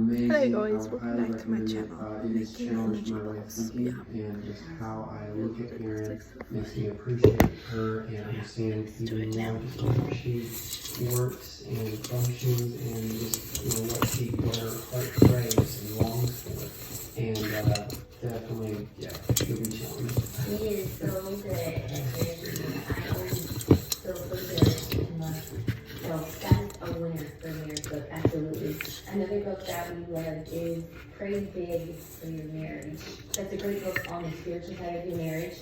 amazing. Hey guys, I would welcome highly back to my recommend it. channel. It has Making challenged my energy way of balls. thinking Yeah. and just how I look at Erin makes me appreciate her and understand even more just how she works and functions and just what her heart craves and longs for. And definitely, yeah, she'll be challenged. He is so good at everything. I always feel so good and love. So that's a winner for Mary's book, absolutely. Another book that we love is Pray Big for Your Marriage. That's a great book on the spiritual side of your marriage.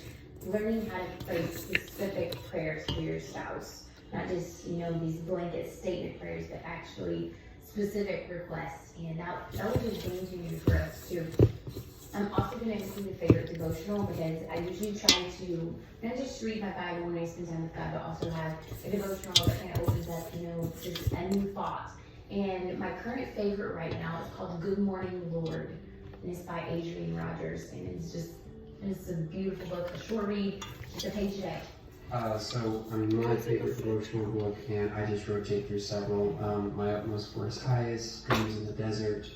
Learning how to pray specific prayers for your spouse. Not just, these blanket statement prayers, but actually specific requests. And that was a game changer for us too. I'm also going to include a favorite devotional because I usually try to not just read my Bible when I spend time with God, but also have a devotional that kind of opens up, just a new thought. And my current favorite right now is called Good Morning Lord, and it's by Adrian Rogers, and it's a beautiful book, a short read, just a page a day. My favorite devotional book, and I just rotate through several. My Utmost for His Highest, Streams in the Desert.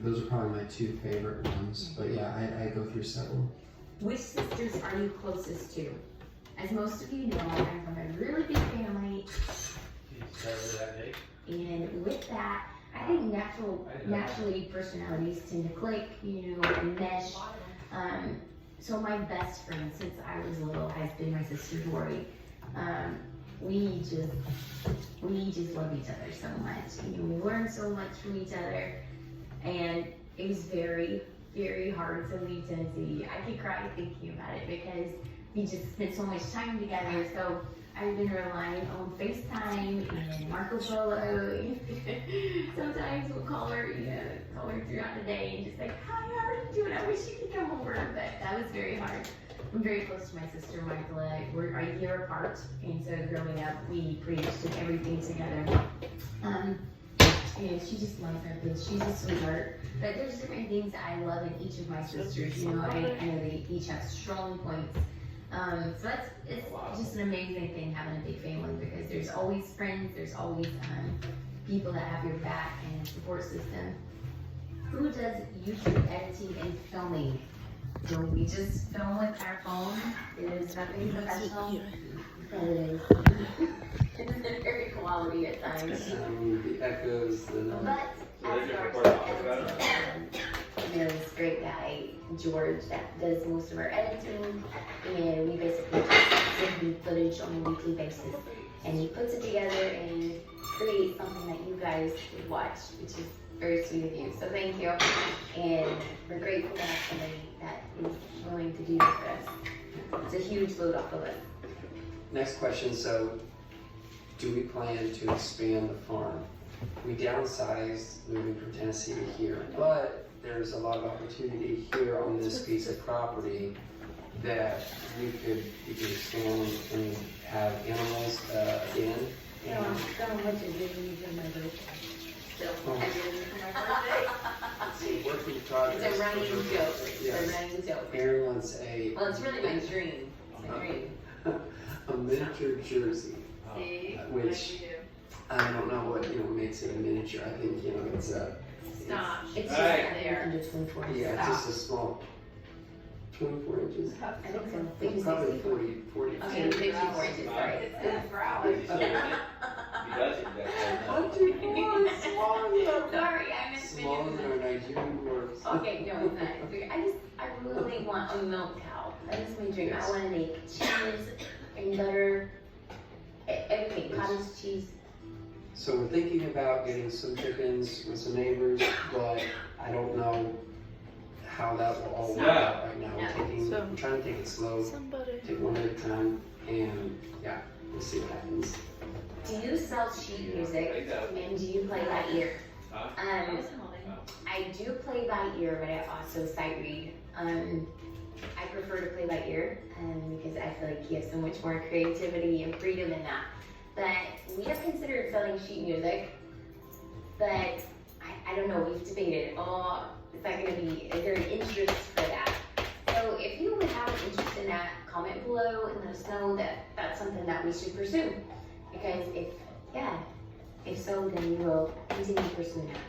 Those are probably my two favorite ones, but yeah, I go through several. Which sisters are you closest to? As most of you know, I'm from a really big family, and with that, I think naturally personalities tend to click, and mesh. So my best friend since I was little has been my sister Dory. We just love each other so much. We learn so much from each other. And it was very, very hard to leave Tennessee. I could cry thinking about it because we just spent so much time together. So I've been relying on FaceTime and Marco Polo. Sometimes we'll call her throughout the day and just like, hi, how are you doing? I wish you could come over, but that was very hard. I'm very close to my sister Michaela. We're a year apart, and so growing up, we pretty much did everything together. And she just loves her kids. She's a sweetheart. But there's different things that I love in each of my sisters. I know they each have strong points. So it's just an amazing thing having a big family because there's always friends, there's always people that have your back and support system. Who does YouTube editing and filming? Do we just film with our phone? It is nothing professional. But it is. It's very quality at times. The echoes. But as far as editing, there's a great guy, George, that does most of our editing, and we basically just send him footage on a weekly basis. And he puts it together and creates something that you guys would watch, which is very sweet of you. So thank you. And we're grateful to have somebody that is willing to do that for us. It's a huge load off of us. Next question. So, do we plan to expand the farm? We downsized moving from Tennessee to here, but there's a lot of opportunity here on this piece of property that we could expand and have animals again. No, I'm going to give you my birthday. So, I did it for my birthday. Work in progress. It's a running joke. Yes. It's a running joke. Erin wants Well, it's really my dream. It's my dream. a miniature jersey, See? which I don't know what makes it a miniature. I think it's a Stop. It's just Hey. under 24 inches. yeah, it's just a small 24 inches. I think so. Maybe Probably 60. 40. Okay, 54 inches, sorry. He does it. Sorry, I missed Smaller than our Nigerian dwarfs. Okay, no, it's not. I really want a milk cow. That is my dream. I want to make cheese and butter, everything, cottage cheese. So we're thinking about getting some chickens with some neighbors, but I don't know how that will all work out right now. We're trying to take it slow, take one at a time, and yeah, we'll see what happens. Do you sell sheet music and do you play by ear? I do play by ear, but I also sight read. I prefer to play by ear because I feel like you have so much more creativity and freedom in that. But we have considered selling sheet music, but I don't know, we've debated, is there an interest for that? So if you would have an interest in that, comment below and let us know that that's something that we should pursue. Because if so, then we will continue pursuing that.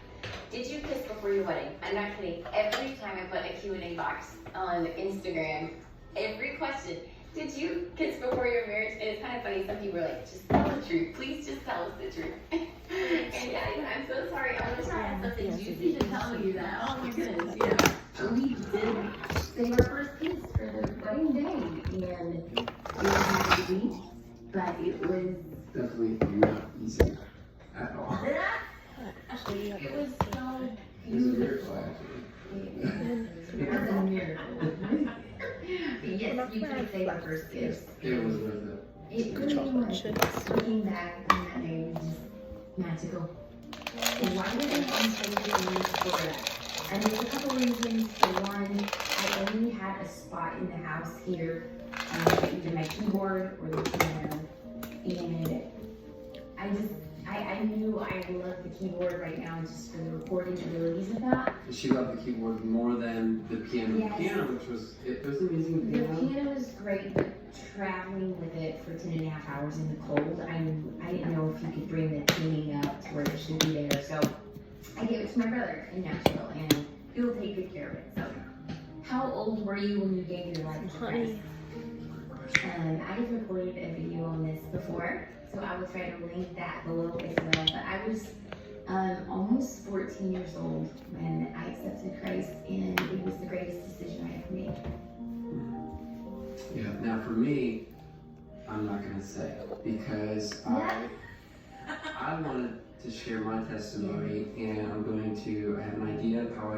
Did you kiss before your wedding. I'm not kidding. Every time I put a Q&A box on Instagram, every question, did you kiss before your marriage? And it's kind of funny, some people are like, just tell the truth. Please just tell us the truth. And guys, I'm so sorry. I wish I had something juicy to tell you that. Oh my goodness, you know. We did say our first kiss for the wedding day. And it was sweet, but it was Definitely not easy at all. it was so It was a beautiful. miracle, actually. It was a miracle. Yes, you could say the first kiss. It was worth it. It really was. Looking back on that day was just magical. And why did I intentionally for that? And there's a couple reasons. For one, I only had a spot in the house here, either my keyboard or the piano. And I knew I loved the keyboard right now just for the recording abilities of that. She loved the keyboard more than the piano. Yes. The piano, which was, it was amazing. The Piano. piano was great, but traveling with it for 10.5 hours in the cold, I didn't know if you could bring the tuning up to where it should be there. So I gave it to my brother in Nashville, and he'll take good care of it. So, how old were you when you gave your life to Christ? I have recorded a video on this before, so I will try to link that below as well. But I was almost 14 years old when I accepted Christ, and it was the greatest decision I ever made. Yeah, now for me, I'm not going to say because I wanted to share my testimony, and I'm going to, I have an idea of how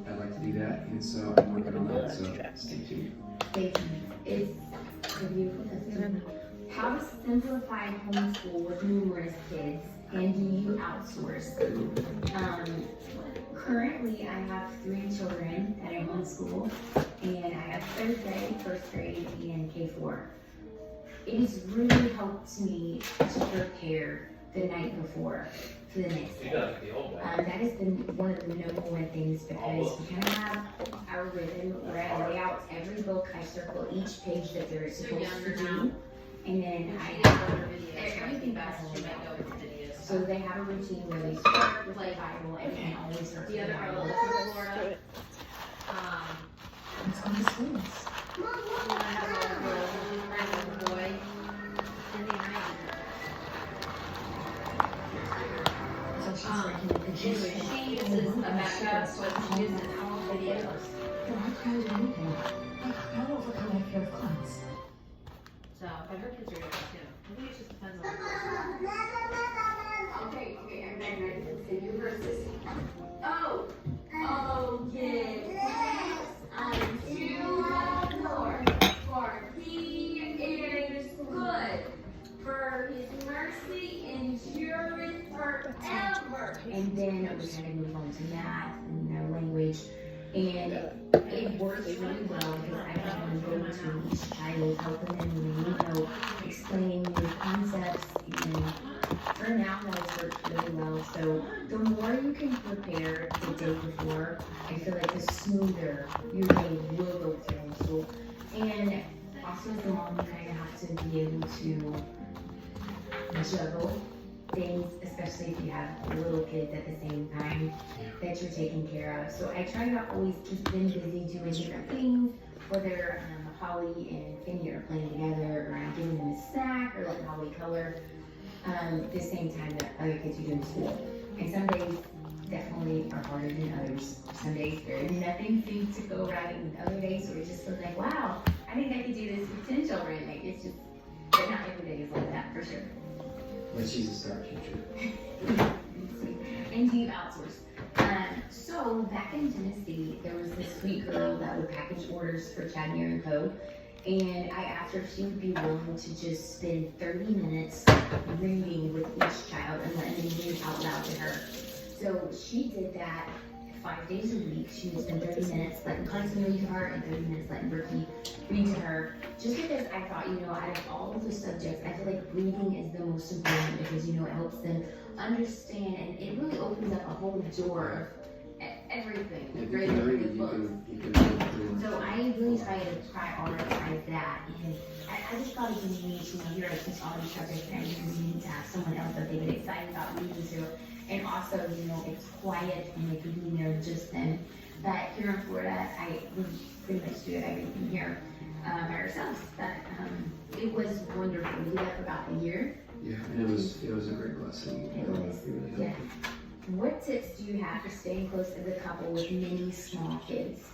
I'd like to do that, and so I'm working on that, so stay tuned. Thank you. It's a beautiful testimony. How to simplify homeschool with numerous kids, and do you outsource? Currently, I have 3 children that I homeschool, and I have 3rd grade, 1st grade, and K4. It has really helped me to prepare the night before for the next day. That has been one of the number one things because we kind of have our rhythm where I lay out every book, I circle each page that they're supposed to do, and then I have everything that's laid out. So they have a routine where they start with the Bible, everything always starts with the Bible. Let's go to schools. So she's working at the gym. She uses a backup, but she uses all videos. No, I can't do anything. I don't overcome my fear of clowns. So, but her kids are doing it too. I think it just depends on the person. Okay, I'm ready to say your verses. Oh, yes. Unto the Lord, for he is good, for his mercy endureth forever. And then we kind of move on to math and our language. And it works really well because I can go to each child, helping them, explaining new concepts. And for now, that works really well. So the more you can prepare the day before, I feel like the smoother your day will go through school. And also as a mom, you kind of have to be able to juggle things, especially if you have little kids at the same time that you're taking care of. So I try to always keep them busy doing different things, whether Holly and Finney are playing together, or I'm giving them a snack, or letting Holly color, at the same time that other kids are doing school. And some days definitely are harder than others. Some days nothing seems to go right, and other days where it just feels like, wow, I think I could do this with 10 children. Like, it's just, but not every day is like that, for sure. But she's a star teacher. And do you outsource? So back in Tennessee, there was this sweet girl that would package orders for Chadnier & Co. And I asked her if she would be willing to just spend 30 minutes reading with each child and letting them read out loud to her. So she did that 5 days a week. She would spend 30 minutes letting Carson read to her and 30 minutes letting Berkey read to her. Just because I thought, out of all of the subjects, I feel like reading is the most important because, it helps them understand, and it really opens up a whole door of everything. If you Rather can than read the it, books. you can So I really try to prioritize that, and I just thought it was neat, here I teach all these subjects, and I just need to have someone else that they get excited about reading to. and also, you know, it's quiet and it can be there just then. But here in Florida, we pretty much do everything here by ourselves. But it was wonderful. We did that for about a year. Yeah, and it was a great blessing. It was, Really yeah. What tips do you have for staying close as a couple with many small kids?